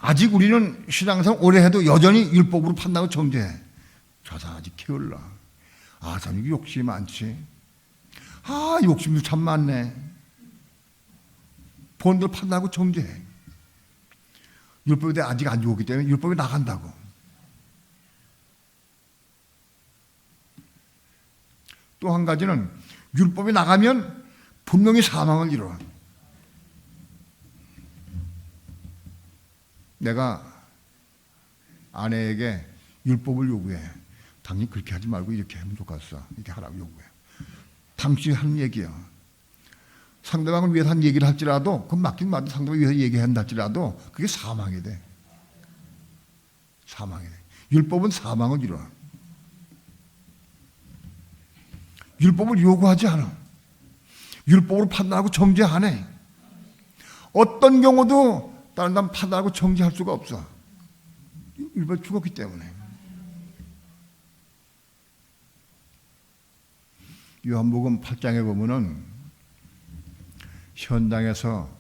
아직 우리는 신앙생활 오래 해도 여전히 율법으로 판단하고 정죄해. 저 사람 아직 게을러. 아, 참 이게 욕심이 많지. 아, 욕심도 참 많네. 본들 판단하고 정죄해. 율법에 대해 아직 안 죽었기 때문에 율법에 나간다고. 또 한 가지는 율법에 나가면 분명히 사망을 이뤄. 내가 아내에게 율법을 요구해. 당연히 그렇게 하지 말고 이렇게 하면 좋겠어. 이렇게 하라고 요구해. 당신이 하는 얘기야. 상대방을 위해서 한 얘기를 할지라도, 그건 맞긴 맞아. 상대방을 위해서 얘기한다 할지라도 그게 사망이 돼. 사망이 돼. 율법은 사망을 이뤄. 율법을 요구하지 않아. 율법으로 판단하고 정죄하네. 어떤 경우도 다른 사람 판단하고 정죄할 수가 없어. 율법이 죽었기 때문에. 요한복음 8장에 보면은 현장에서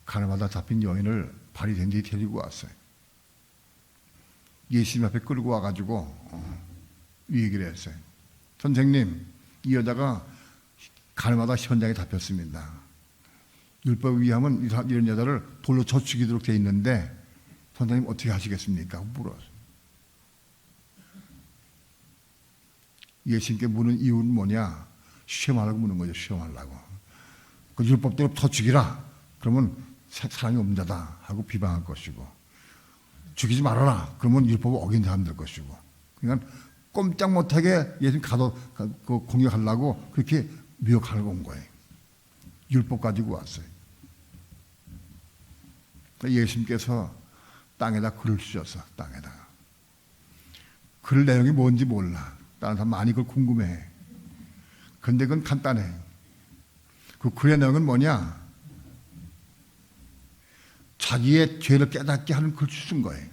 가늠하다 잡힌 여인을 바리새인들이 데리고 왔어요. 예수님 앞에 끌고 와가지고 이 얘기를 했어요. 선생님, 이 여자가 가늠하다 현장에 잡혔습니다. 율법에 의하면 이런 여자를 돌로 쳐 죽이도록 돼 있는데 선생님 어떻게 하시겠습니까? 물었어요. 예수님께 묻는 이유는 뭐냐? 시험하려고 묻는 거죠. 시험하려고. 그 율법대로 더 죽이라. 그러면 사랑이 없는 자다 하고 비방할 것이고, 죽이지 말아라. 그러면 율법을 어긴 사람 될 것이고. 그러니까 꼼짝 못하게 예수님 공격하려고 그렇게 미혹하려고 온 거예요. 율법 가지고 왔어요. 예수님께서 땅에다 글을 쓰셨어. 땅에다가. 글 내용이 뭔지 몰라. 다른 사람 많이 그걸 궁금해해. 근데 그건 간단해. 그 글의 내용은 뭐냐? 자기의 죄를 깨닫게 하는 글을 쓴 거예요.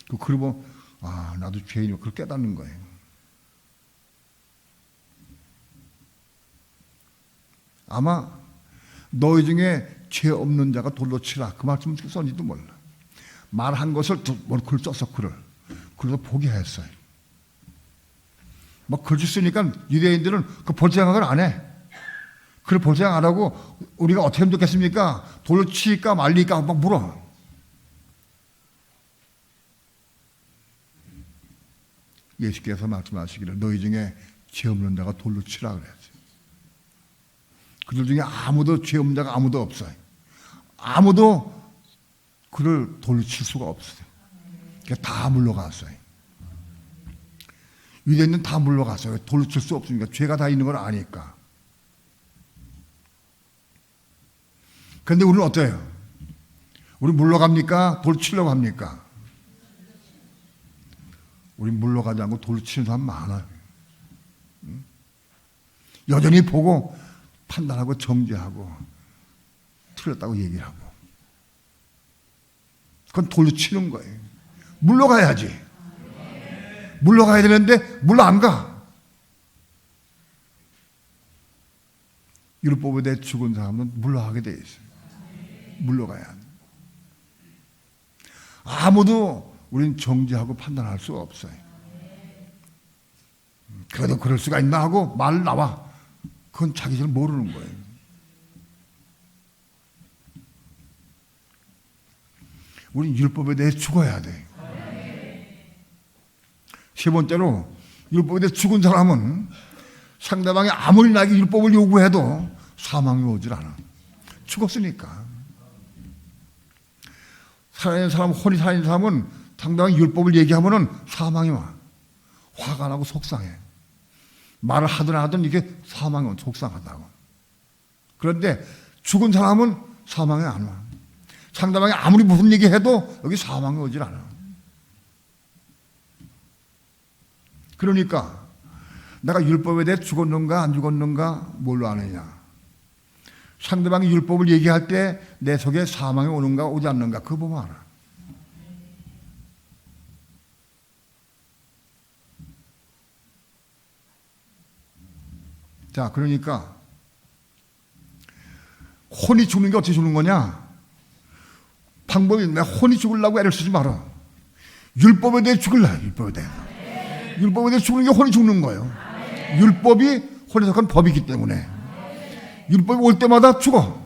그 글을 보면 아, 나도 죄인이고 그걸 깨닫는 거예요. 아마 너희 중에 죄 없는 자가 돌로 치라. 그 말씀을 썼는지도 몰라. 말한 것을 글 써서 글을. 그래서 포기했어요. 뭐 글씨 쓰니까 유대인들은 그 볼 생각을 안 해. 그걸 볼 생각 안 하고 우리가 어떻게 하면 좋겠습니까? 돌로 치니까 말리니까 막 물어. 예수께서 말씀하시기를 너희 중에 죄 없는 자가 돌로 치라 그랬어요. 그들 중에 아무도 죄 없는 자가 아무도 없어요. 아무도 그를 돌로 칠 수가 없어요. 다 물러갔어요. 유대인은 다 물러갔어요. 돌로 칠 수 없으니까. 죄가 다 있는 걸 아니까. 그런데 우리는 어때요? 우리 물러갑니까? 돌 치려고 합니까? 우리 물러가지 않고 돌 치는 사람 많아요. 여전히 보고 판단하고 정죄하고 틀렸다고 얘기를 하고. 그건 돌로 치는 거예요. 물러가야지. 물러가야 되는데 물러 안 가. 율법에 대해 죽은 사람은 물러가게 돼 있어요. 물러가야 돼. 아무도 우리는 정죄하고 판단할 수가 없어요. 그래도 그럴 수가 있나 하고 말 나와. 그건 자기 잘 모르는 거예요. 우리는 율법에 대해 죽어야 돼. 세 번째로 율법에 대해 죽은 사람은 상대방이 아무리 나에게 율법을 요구해도 사망이 오질 않아. 죽었으니까. 살아있는 사람, 혼이 살아있는 사람은 상대방이 율법을 얘기하면 사망이 와. 화가 나고 속상해. 말을 하든 안 하든 이게 사망이 와. 속상하다고. 그런데 죽은 사람은 사망이 안 와. 상대방이 아무리 무슨 얘기해도 여기 사망이 오질 않아. 그러니까 내가 율법에 대해 죽었는가 안 죽었는가 뭘로 아느냐. 상대방이 율법을 얘기할 때 내 속에 사망이 오는가 오지 않는가 그거 보면 알아. 자, 그러니까 혼이 죽는 게 어떻게 죽는 거냐. 방법이 내가 혼이 죽으려고 애를 쓰지 마라. 율법에 대해 죽을라. 율법에 대해 죽는 게 혼이 죽는 거예요. 율법이 혼에 속한 법이기 때문에. 율법이 올 때마다 죽어.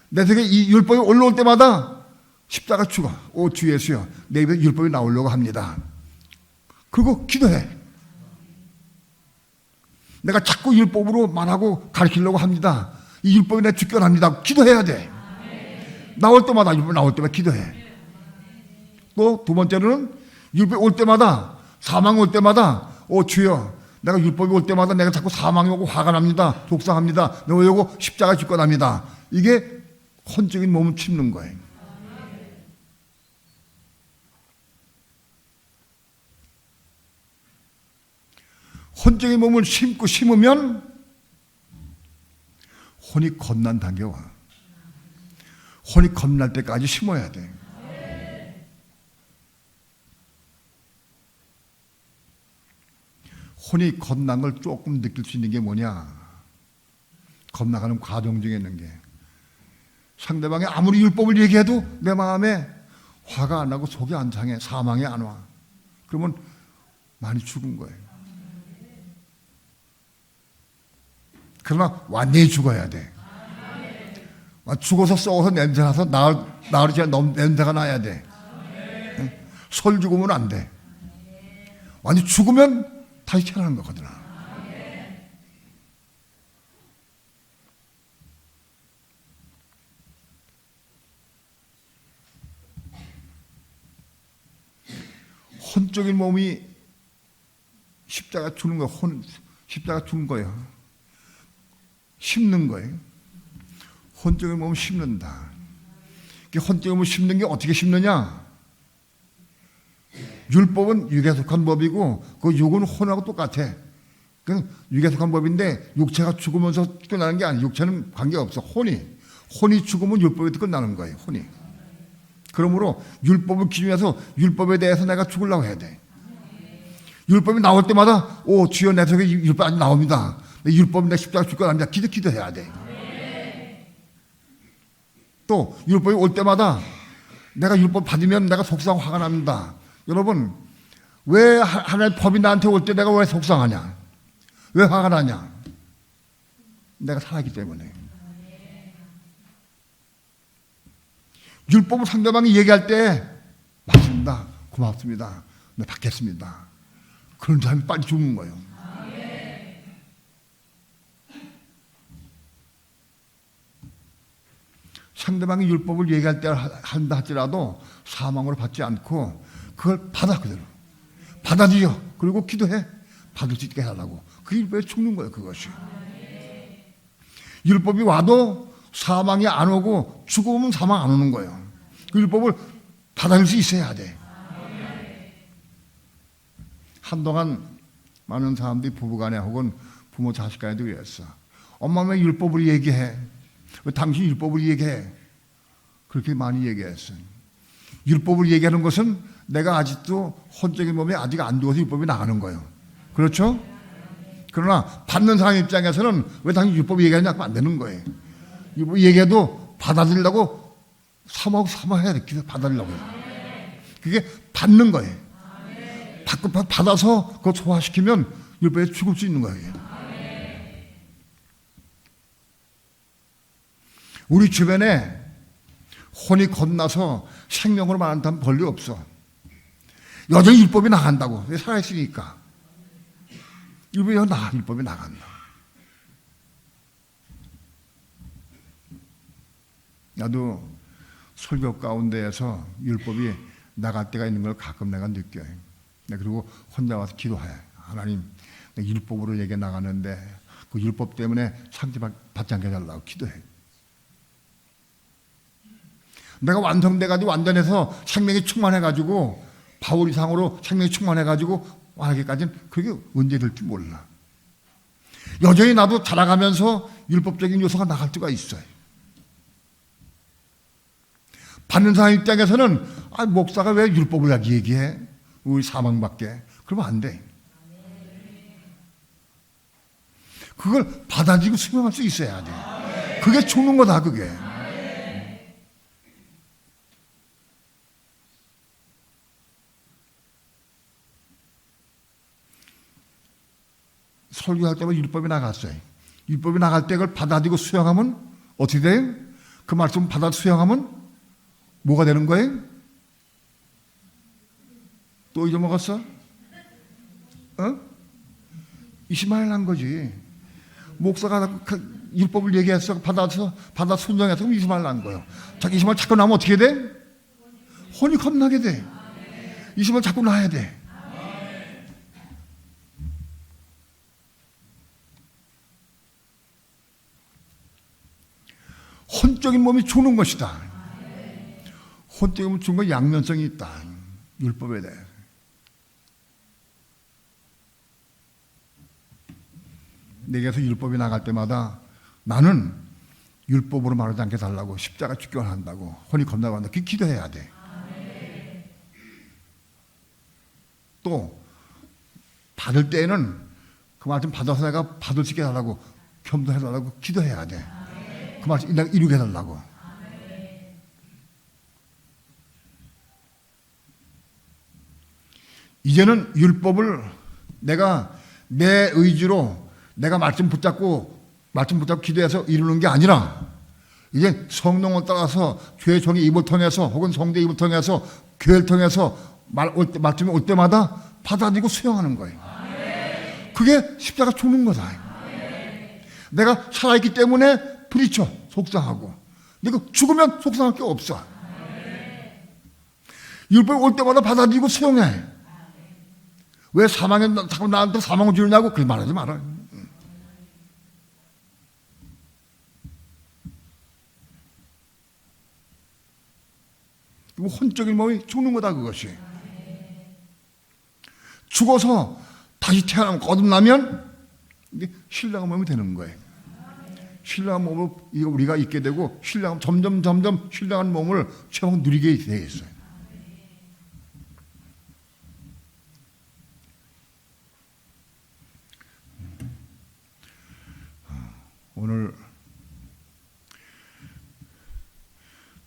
내 속에 이 율법이 올라올 때마다 십자가 죽어. 오 주 예수여, 내 입에 율법이 나오려고 합니다. 그리고 기도해. 내가 자꾸 율법으로 말하고 가르치려고 합니다. 이 율법이 내 주권합니다. 기도해야 돼. 나올 때마다, 율법 나올 때마다 기도해. 또 두 번째로는 율법이 올 때마다, 사망이 올 때마다, 오 주여, 내가 율법이 올 때마다 내가 자꾸 사망이 오고 화가 납니다. 독상합니다. 내가 오고 십자가 주권합니다. 이게 혼적인 몸을 침는 거예요. 혼적인 몸을 심으면 혼이 겁난 단계 와. 혼이 겁날 때까지 심어야 돼. 혼이 겁난 걸 조금 느낄 수 있는 게 뭐냐? 겁나가는 과정 중에 있는 게, 상대방이 아무리 율법을 얘기해도 내 마음에 화가 안 나고 속이 안 상해, 사망이 안 와. 그러면 많이 죽은 거예요. 그러나 완전히 죽어야 돼. 죽어서 썩어서 냄새나서 나으리 전에 너무 냄새가 나야 돼. 솔 죽으면 안 돼. 완전히 죽으면 다시 태어나는 거거든. 혼적인 몸이 십자가 죽는 거예요. 십자가 죽는 거예요. 심는 거예요. 혼적인 몸을 심는다. 혼적인 몸을 심는 게 어떻게 심느냐? 율법은 육에 속한 법이고 그 육은 혼하고 똑같아. 그 육에 속한 법인데 육체가 죽으면서 끝나는 게 아니야. 육체는 관계없어. 혼이 죽으면 율법이 끝나는 거예요. 혼이. 그러므로 율법을 기준해서 율법에 대해서 내가 죽으려고 해야 돼. 율법이 나올 때마다 오 주여, 내 속에 율법이 아직 나옵니다. 율법이 내 십자가 죽고 납니다. 기도해야 돼. 또 율법이 올 때마다 내가 율법 받으면 내가 속상하고 화가 납니다. 여러분, 왜 하나님의 법이 나한테 올 때 내가 왜 속상하냐? 왜 화가 나냐? 내가 살았기 때문에. 율법을 상대방이 얘기할 때 맞습니다, 고맙습니다, 네, 받겠습니다. 그런 사람이 빨리 죽는 거예요. 상대방이 율법을 얘기할 때 한다 할지라도 사망으로 받지 않고 그걸 받아, 그대로 받아들여. 그리고 기도해. 받을 수 있게 해달라고. 그 율법에 죽는 거예요. 그것이. 율법이 와도 사망이 안 오고 죽으면 사망 안 오는 거예요. 그 율법을 받아들일 수 있어야 돼. 한동안 많은 사람들이 부부간에 혹은 부모 자식 간에도 그랬어. 엄마 왜 율법을 얘기해? 왜 당신 율법을 얘기해? 그렇게 많이 얘기했어요. 율법을 얘기하는 것은 내가 아직도 혼적인 몸이 아직 안 죽어서 율법이 나가는 거예요. 그렇죠? 그러나 받는 사람 입장에서는 왜 당신 율법 얘기하냐고 안 되는 거예요. 율법 얘기해도 받아들이려고 사모해야 돼. 받아들이려고 해요. 그게 받는 거예요. 받아서 그걸 소화시키면 율법에 죽을 수 있는 거예요. 우리 주변에 혼이 겁나서 생명으로 말하는 사람 별로 없어. 여전히 율법이 나간다고. 왜 살아있으니까. 율법이 나간다. 나도 설교 가운데에서 율법이 나갈 때가 있는 걸 가끔 내가 느껴요. 그리고 혼자 와서 기도해. 하나님, 내가 율법으로 얘기 나가는데 그 율법 때문에 상처받지 않게 해달라고 기도해. 내가 완성돼가지고 완전해서 생명이 충만해가지고 바울 이상으로 생명이 충만해가지고 하기까지는 그게 언제 될지 몰라. 여전히 나도 자라가면서 율법적인 요소가 나갈 때가 있어요. 받는 사람 입장에서는 목사가 왜 율법을 얘기해? 우리 사망밖에. 그러면 안 돼. 그걸 받아들이고 수용할 수 있어야 돼. 그게 죽는 거다, 그게. 설교할 때마다 율법이 나갔어요. 율법이 나갈 때 그걸 받아들이고 수용하면 어떻게 돼요? 그 말씀 받아 수용하면 뭐가 되는 거예요? 또 잊어먹었어? 이스마엘 난 거지. 목사가 율법을 얘기해서 받아 순종해서 그럼 이스마엘 난 거예요. 자기 이스마엘 자꾸 나면 어떻게 돼? 혼이 겁나게 돼. 이스마엘 자꾸 나야 돼. 혼적인 몸이 죽는 것이다. 혼적인 몸이 죽는 건 양면성이 있다. 율법에 대해. 내게서 율법이 나갈 때마다 나는 율법으로 말하지 않게 달라고 십자가 죽게 한다고 혼이 겁나고 한다. 그 기도해야 돼. 또 받을 때에는 그 말씀 받아서 내가 받을 수 있게 해달라고 겸손해달라고 기도해야 돼. 그 말씀 내가 이루게 해달라고. 이제는 율법을 내가 내 의지로 내가 말씀 붙잡고 기도해서 이루는 게 아니라 이제 성령을 따라서 교회 종의 입을 통해서 혹은 성도의 입을 통해서 교회를 통해서 말씀이 올 때마다 받아들이고 수용하는 거예요. 그게 십자가 죽는 거다. 내가 살아있기 때문에 부딪혀 속상하고 내가 죽으면 속상할 게 없어. 율법이 올 때마다 받아들이고 수용해. 왜 사망에 자꾸 나한테 사망을 주느냐고 그렇게 말하지 마라. 혼적인 몸이 죽는 거다 그것이. 죽어서 다시 태어나면 거듭나면 신령한 몸이 되는 거예요. 신령한 몸을 우리가 있게 되고 점점 신령한 몸을 처음 누리게 돼 있어요. 오늘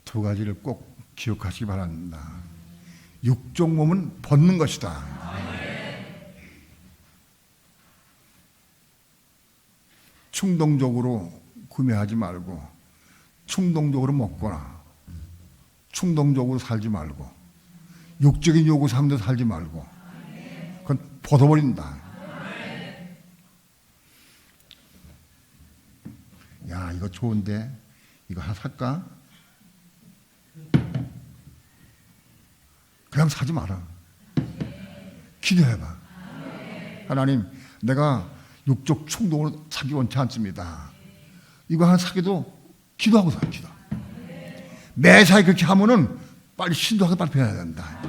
두 가지를 꼭 기억하시기 바랍니다. 육종 몸은 벗는 것이다. 충동적으로 구매하지 말고 충동적으로 먹거나 충동적으로 살지 말고 육적인 요구 상대 살지 말고 그건 벗어버린다. 야, 이거 좋은데 이거 하나 살까? 그냥 사지 마라. 기도해봐. 하나님, 내가 육적 충동으로 사기 원치 않습니다. 이거 하나 사기도 기도하고 사, 기도. 매사에 그렇게 하면은 빨리 신도하게 발표해야 된다.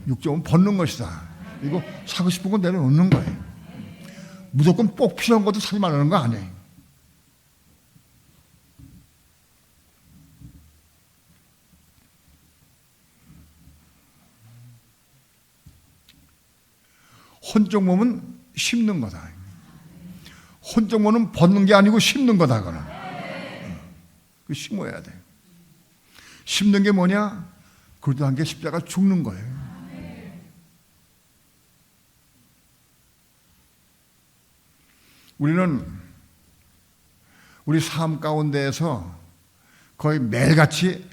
육적은 벗는 것이다. 이거 사고 싶은 건 내려놓는 거예요. 무조건 꼭 필요한 것도 사지 말라는 거 아니에요. 혼적 몸은 심는 거다. 혼적 몸은 벗는 게 아니고 심는 거다. 그는 그 심어야 돼. 심는 게 뭐냐? 그러다 한 게 십자가 죽는 거예요. 우리는 우리 삶 가운데에서 거의 매일같이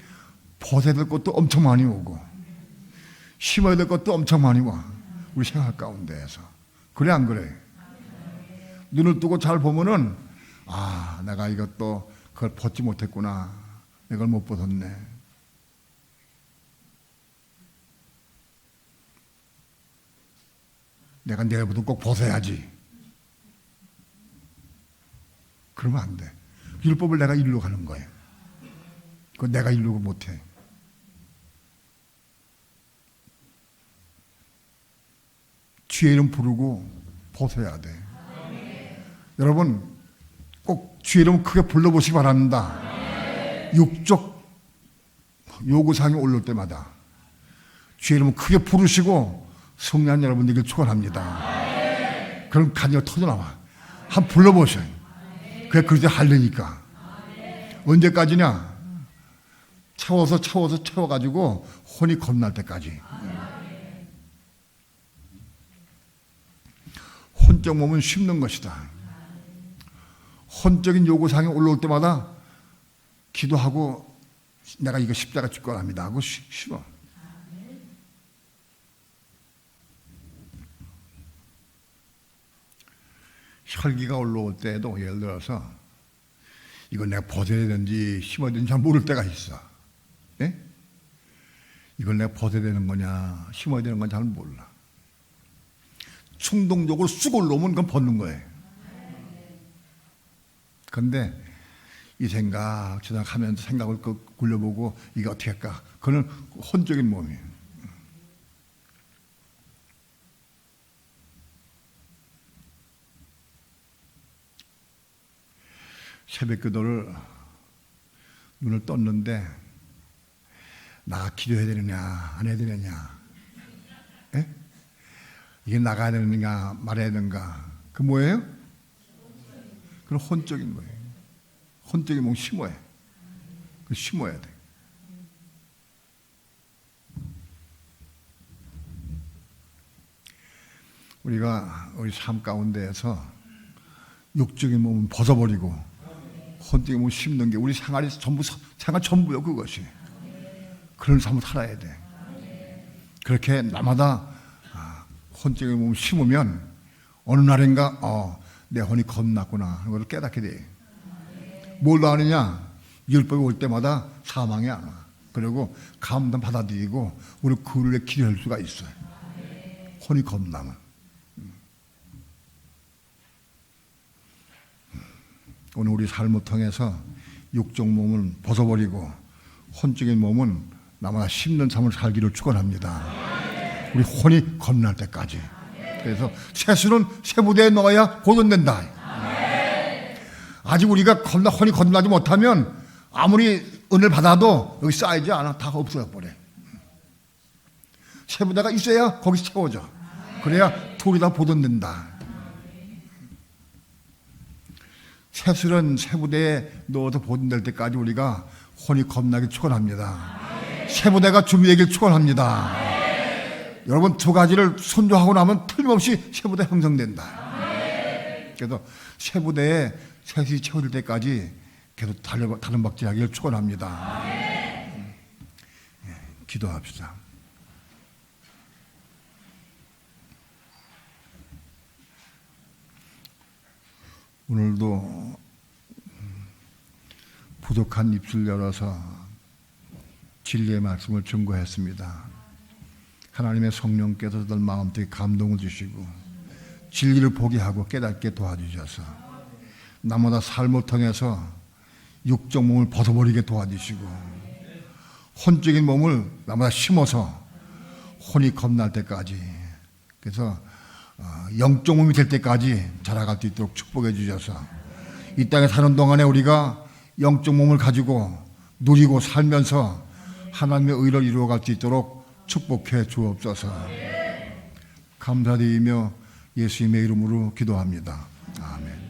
벗어야 될 것도 엄청 많이 오고 심어야 될 것도 엄청 많이 와. 우리 생활 가운데에서. 그래 안 그래? 눈을 뜨고 잘 보면은 아, 내가 이것도 그걸 벗지 못했구나. 이걸 못 벗었네. 내가 내일부터 꼭 벗어야지. 그러면 안 돼. 율법을 내가 이루려 가는 거예요. 그건 내가 이루고 못해. 주의 이름 부르고 벗어야 돼. 여러분 꼭 주의 이름 크게 불러보시기 바랍니다. 육적 요구사항이 올릴 때마다 주의 이름 크게 부르시고 성령 여러분 되길 축원합니다. 그럼 간지가 터져나와. 한번 불러보셔요. 그게 그렇게 하려니까. 언제까지냐? 채워가지고 혼이 겁날 때까지. 혼적 몸은 심는 것이다. 혼적인 요구사항이 올라올 때마다 기도하고 내가 이거 십자가 짓고 합니다 하고 심어. 혈기가 올라올 때에도 예를 들어서 이걸 내가 벗어야 되는지 심어야 되는지 잘 모를 때가 있어. 예? 이걸 내가 벗어야 되는 거냐 심어야 되는 건지 잘 몰라. 충동적으로 쑥 올라오면 그건 벗는 거예요. 그런데 이 생각 저 생각 하면서 생각을 굴려보고 이게 어떻게 할까, 그건 혼적인 몸이에요. 새벽 기도를 눈을 떴는데 나 기도해야 되느냐 안 해야 되느냐, 예? 이게 나가야 되느냐 말해야 되는가, 그 뭐예요? 그건 혼적인 거예요. 혼적인 몸 심어야, 그 심어야 돼. 우리가 우리 삶 가운데에서 육적인 몸은 벗어버리고 혼적인 몸을 심는 게 우리 생활이 생활 전부요. 그것이 그런 삶을 살아야 돼. 그렇게 날마다 혼적인 몸을 심으면 어느 날인가 내 혼이 겁났구나 하는 것을 깨닫게 돼. 뭘 아느냐? 율법이 올 때마다 사망이 안 와. 그리고 감동 받아들이고 우리 그를 위해 기도할 수가 있어요. 혼이 겁나면. 오늘 우리 삶을 통해서 육적 몸을 벗어버리고 혼적인 몸은 나마다 심는 삶을 살기를 축원합니다. 우리 혼이 겁날 때까지. 그래서 세수는 세부대에 넣어야 보존된다. 아직 우리가 혼이 겁나지 못하면 아무리 은혜를 받아도 여기 쌓이지 않아. 다 없어져 버려. 세부대가 있어야 거기 채워져. 그래야 둘이 다 보존된다. 세술은 세부대에 넣어서 보존될 때까지 우리가 혼이 겁나게 축원합니다. 세부대가 준비되길 축원합니다. 여러분 두 가지를 손조하고 나면 틀림없이 세부대 형성된다. 그래서 세부대에 셋이 채워질 때까지 계속 다른 박질하기를 축원합니다. 기도합시다. 오늘도 부족한 입술 열어서 진리의 말씀을 증거했습니다. 하나님의 성령께서 늘 마음속에 감동을 주시고 진리를 보게 하고 깨닫게 도와주셔서 나마다 삶을 통해서 육적 몸을 벗어버리게 도와주시고 혼적인 몸을 나마다 심어서 혼이 겁날 때까지, 그래서 영적 몸이 될 때까지 자라갈 수 있도록 축복해 주셔서 이 땅에 사는 동안에 우리가 영적 몸을 가지고 누리고 살면서 하나님의 의를 이루어갈 수 있도록 축복해 주옵소서. 감사드리며 예수님의 이름으로 기도합니다. 아멘.